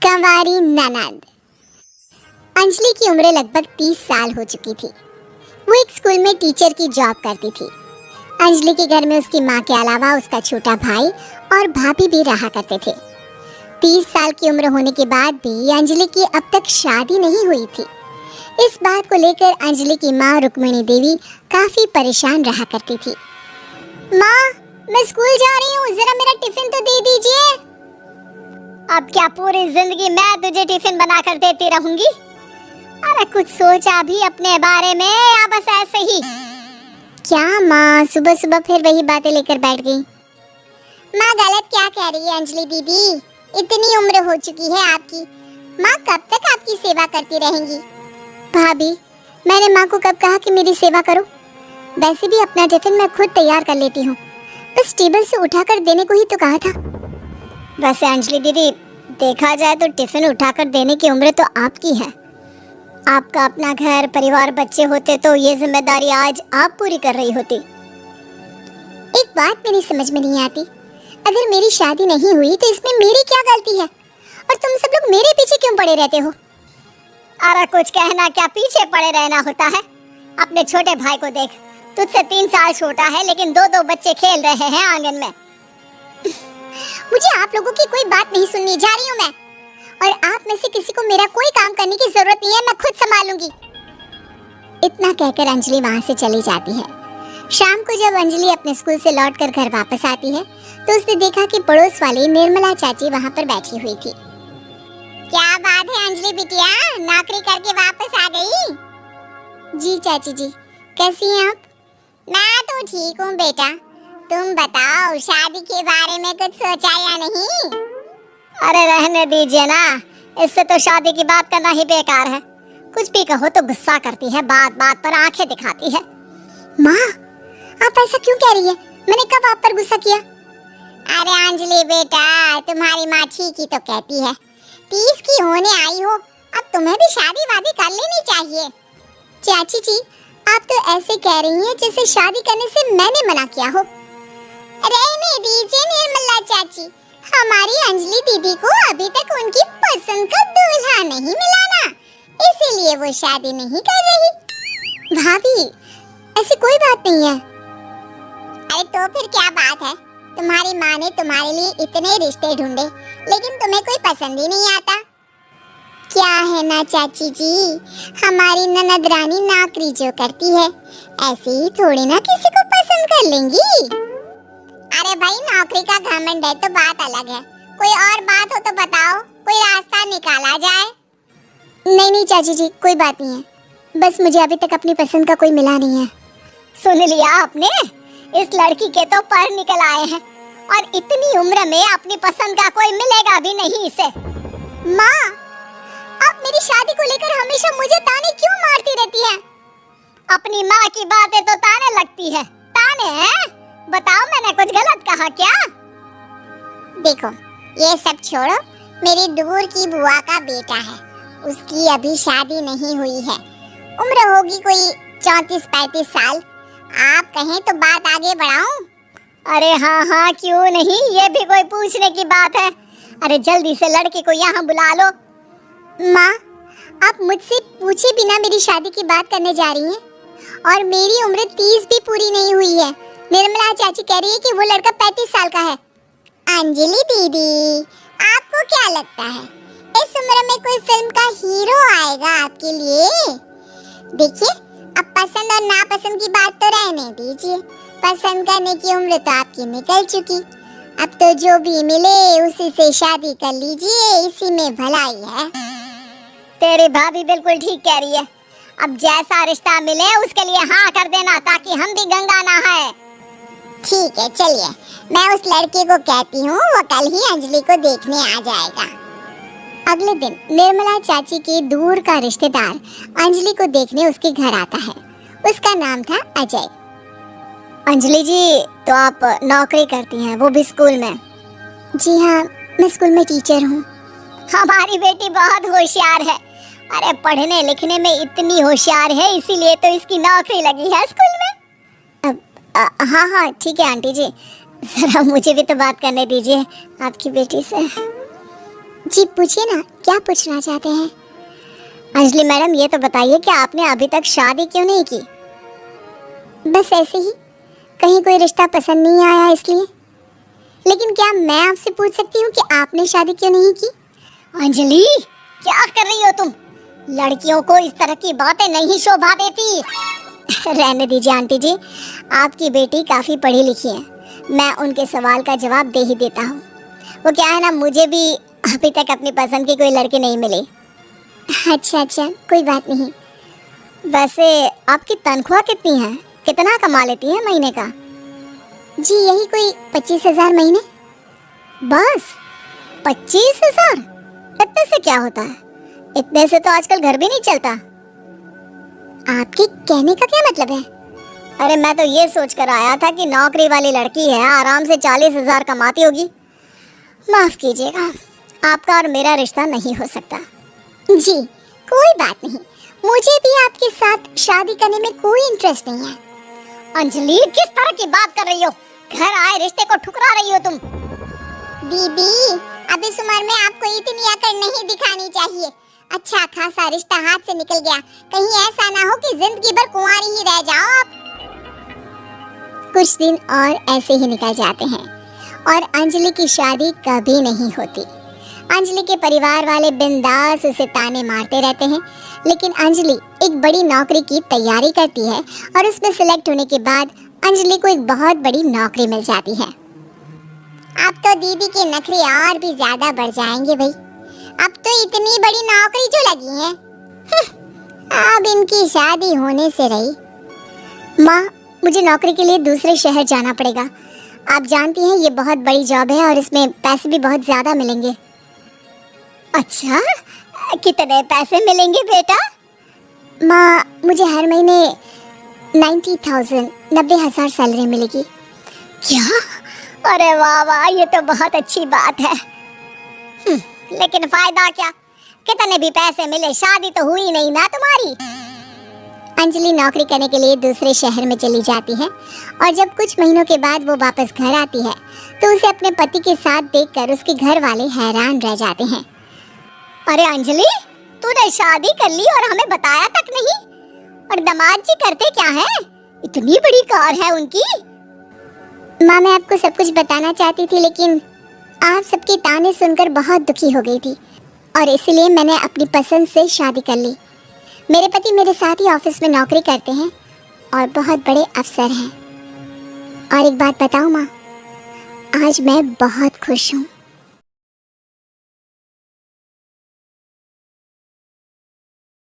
कंवारी ननद। अंजलि की उम्र लगभग 30 साल हो चुकी थी। वो एक स्कूल में टीचर की जॉब करती थी। अंजलि के घर में उसकी माँ के अलावा उसका छोटा भाई और भाभी भी रहा करते थे। 30 साल की उम्र होने के बाद भी अंजलि की अब तक शादी नहीं हुई थी। इस बात को लेकर अंजलि की माँ रुक्मिणी देवी काफी परेशान रहा करती थी। माँ, मैं स्कूल जा रही हूँ, जरा मेरा टिफिन तो दे दीजिए। अब क्या पूरी जिंदगी मैं तुझे टिफिन बनाकर देती रहूंगी? अरे कुछ सोचा भी अपने बारे में या बस ऐसे ही? क्या माँ, सुबह सुबह फिर वही बातें लेकर बैठ गई। माँ गलत क्या कह रही है अंजलि दीदी? इतनी उम्र हो चुकी है आपकी, माँ कब तक आपकी सेवा करती रहेंगी? भाभी, मैंने माँ को कब कहा कि मेरी सेवा करो? वैसे भी अपना टिफिन मैं खुद तैयार कर लेती हूँ, बस टेबल से उठाकर देने को ही तो कहा था। वैसे अंजलि दीदी, देखा जाए तो टिफिन उठाकर देने की उम्र तो आपकी है। आपका अपना घर परिवार बच्चे होते तो ये जिम्मेदारी आज आप पूरी कर रही होती। एक बात मेरी समझ में नहीं आती, अगर मेरी शादी नहीं हुई तो इसमें मेरी क्या गलती है और तुम सब लोग मेरे पीछे क्यों पड़े रहते हो? अरे कुछ कहना क्या पीछे पड़े रहना होता है? अपने छोटे भाई को देख, तुझसे 3 साल छोटा है लेकिन 2-2 बच्चे खेल रहे हैं आंगन में। मुझे आप लोगों की कोई बात नहीं सुननी, जा रही हूँ मैं। और आप में से किसी को मेरा कोई काम करने की जरूरत नहीं है, मैं खुद संभालूंगी। इतना कहकर अंजलि वहाँ से चली जाती है। शाम को जब अंजलि अपने स्कूल से लौटकर घर वापस आती है तो उसने देखा कि पड़ोस वाली निर्मला चाची वहाँ पर बैठी हुई थी। क्या बात है अंजलि बिटिया, नौकरी करके वापस आ गई? जी चाची जी, कैसी हैं आप? मैं तो ठीक हूँ बेटा, तुम बताओ शादी के बारे में कुछ सोचा या नहीं? अरे रहने दीजिए ना, इससे तो शादी की बात करना ही बेकार है। कुछ भी कहो तो गुस्सा करती है, बात बात पर आंखें दिखाती है। माँ, आप ऐसा क्यों कह रही है? मैंने कब आप पर गुस्सा किया? अरे अंजलि बेटा, तुम्हारी माँ ठीक ही तो कहती है, 30 की होने आई हो, अब तुम्हें भी शादी वादी कर लेनी चाहिए। चाची जी, आप तो ऐसे कह रही हैं जैसे शादी करने से मैंने मना किया हो। रहने दीजिए निर्मला चाची, हमारी अंजलि दीदी को अभी तक उनकी पसंद का दूल्हा नहीं मिला ना, इसीलिए वो शादी नहीं कर रही। भाभी, ऐसी कोई बात नहीं है। अरे तो फिर क्या बात है? तुम्हारी माँ ने तुम्हारे लिए इतने रिश्ते ढूंढे लेकिन तुम्हें कोई पसंद ही नहीं आता। क्या है ना चाची जी, हमारी ननद रानी नौकरी जो करती है ऐसे ही थोड़ी ना किसी को पसंद कर लेंगी। अरे भाई, नौकरी का घमंड है तो बात अलग है, कोई और बात हो तो बताओ, कोई रास्ता निकाला जाए। नहीं नहीं चाची जी, कोई बात नहीं है, बस मुझे अभी तक अपनी पसंद का कोई मिला नहीं है। सुन लिया आपने, इस लड़की के तो पर निकल आए हैं और इतनी उम्र में अपनी पसंद का कोई मिलेगा भी नहीं इसे। माँ, आप मेरी शादी को लेकर हमेशा मुझे ताने क्यों मारती रहती हैं? अपनी माँ की बातें तो ताने लगती है। ताने हैं? बताओ, मैंने कुछ गलत कहा क्या? देखो, ये सब छोड़ो, मेरी दूर की बुआ का बेटा है, उसकी अभी शादी नहीं हुई है, उम्र होगी कोई 34-35 साल। आप कहें तो बात आगे बढ़ाऊं? अरे हाँ हाँ, क्यों नहीं, ये भी कोई पूछने की बात है। अरे जल्दी से लड़के को यहाँ बुला लो। माँ, आप मुझसे पूछे बिना मेरी शादी की बात करने जा रही हैं और मेरी उम्र 30 भी पूरी नहीं हुई है। निर्मला चाची कह रही है कि वो लड़का 35 साल का है। अंजलि दीदी, आपको क्या लगता है इस उम्र में कोई फिल्म का हीरो आएगा आपके लिए? देखिए, अब पसंद और नापसंद की बात तो रहने दीजिए, पसंद करने की उम्र तो आपकी निकल चुकी, अब तो जो भी मिले उसी से शादी कर लीजिए, इसी में भलाई है। तेरी भाभी बिल्कुल ठीक कह रही है, अब जैसा रिश्ता मिले उसके लिए हाँ कर देना ताकि हम भी गंगा नहाए। ठीक है, चलिए मैं उस लड़के को कहती हूँ, वो कल ही अंजलि को देखने आ जाएगा। अगले दिन निर्मला चाची के दूर का रिश्तेदार अंजलि को देखने उसके घर आता है। उसका नाम था अजय। अंजलि जी, तो आप नौकरी करती हैं, वो भी स्कूल में? जी हाँ, मैं स्कूल में टीचर हूँ। हमारी बेटी बहुत होशियार है, अरे पढ़ने लिखने में इतनी होशियार है, इसीलिए तो इसकी नौकरी लगी है स्कूल में। हाँ हाँ ठीक है आंटी जी, जरा मुझे भी तो बात करने दीजिए आपकी बेटी से। जी पूछिए ना, क्या पूछना चाहते हैं? अंजलि मैडम, ये तो बताइए कि आपने अभी तक शादी क्यों नहीं की? बस ऐसे ही, कहीं कोई रिश्ता पसंद नहीं आया इसलिए। लेकिन क्या मैं आपसे पूछ सकती हूँ कि आपने शादी क्यों नहीं की? अंजलि, क्या कर रही हो तुम? लड़कियों को इस तरह की बातें नहीं शोभा देती। रहने दीजिए आंटी जी, आपकी बेटी काफ़ी पढ़ी लिखी है, मैं उनके सवाल का जवाब दे ही देता हूँ। वो क्या है ना, मुझे भी अभी तक अपनी पसंद की कोई लड़की नहीं मिली। अच्छा, कोई बात नहीं। वैसे आपकी तनख्वाह कितनी है? कितना कमा लेती है महीने का? जी यही कोई 25,000 महीने। बस 25,000? इतने से क्या होता है? इतने से तो आजकल घर भी नहीं चलता। आपके कहने का क्या मतलब है? अरे मैं तो ये सोच कर आया था कि नौकरी वाली लड़की है, आराम से 40,000 कमाती होगी। माफ कीजिएगा, आपका और मेरा रिश्ता नहीं हो सकता। जी कोई बात नहीं, मुझे भी आपके साथ शादी करने में कोई इंटरेस्ट नहीं है। अंजलि, किस तरह की बात कर रही हो? घर आए रिश्ते को ठुकरा रही हो तुम। दीदी, अब इस उम्र में आपको इतनी अकड़ नहीं दिखानी चाहिए। अच्छा खासा रिश्ता हाथ से निकल गया, कहीं ऐसा ना हो कि जिंदगी भर कुंवारी ही रह जाओ आप। कुछ दिन और ऐसे ही निकल जाते हैं और अंजलि की शादी कभी नहीं होती। अंजलि के परिवार वाले बिंदास उसे ताने मारते रहते हैं, लेकिन अंजलि एक बड़ी नौकरी की तैयारी करती है और उसमें सिलेक्ट होने के बाद अंजलि को एक बहुत बड़ी नौकरी मिल जाती है। अब तो दीदी के नखरे और भी ज्यादा बढ़ जाएंगे भाई, अब तो इतनी बड़ी नौकरी जो लगी है। अब इनकी शादी होने से रही। माँ, मुझे नौकरी के लिए दूसरे शहर जाना पड़ेगा। आप जानती हैं ये बहुत बड़ी जॉब है और इसमें पैसे भी बहुत ज्यादा मिलेंगे। अच्छा, कितने पैसे मिलेंगे बेटा? माँ, मुझे हर महीने 90,000 सैलरी मिलेगी। क्या? अरे वाह वाह, ये तो बहुत अच्छी बात है। लेकिन फायदा क्या? कितने भी पैसे मिले, शादी तो हुई नहीं ना तुम्हारी। अंजलि नौकरी करने के लिए दूसरे शहर में चली जाती है और जब कुछ महीनों के बाद वो वापस घर आती है तो उसे अपने पति के साथ देखकर उसके घर वाले हैरान रह जाते हैं। अरे अंजलि, तूने शादी कर ली और हमें बताया तक नहीं। और दामाद जी करते क्या हैं? इतनी बड़ी कार है उनकी। माँ, मैं आपको सब कुछ बताना चाहती थी, लेकिन आप सबके ताने सुनकर बहुत दुखी हो गई थी और इसलिए मैंने अपनी पसंद से शादी कर ली। मेरे पति मेरे साथ ही ऑफिस में नौकरी करते हैं और बहुत बड़े अफसर हैं। और एक बात बताऊँ माँ, आज मैं बहुत खुश हूँ।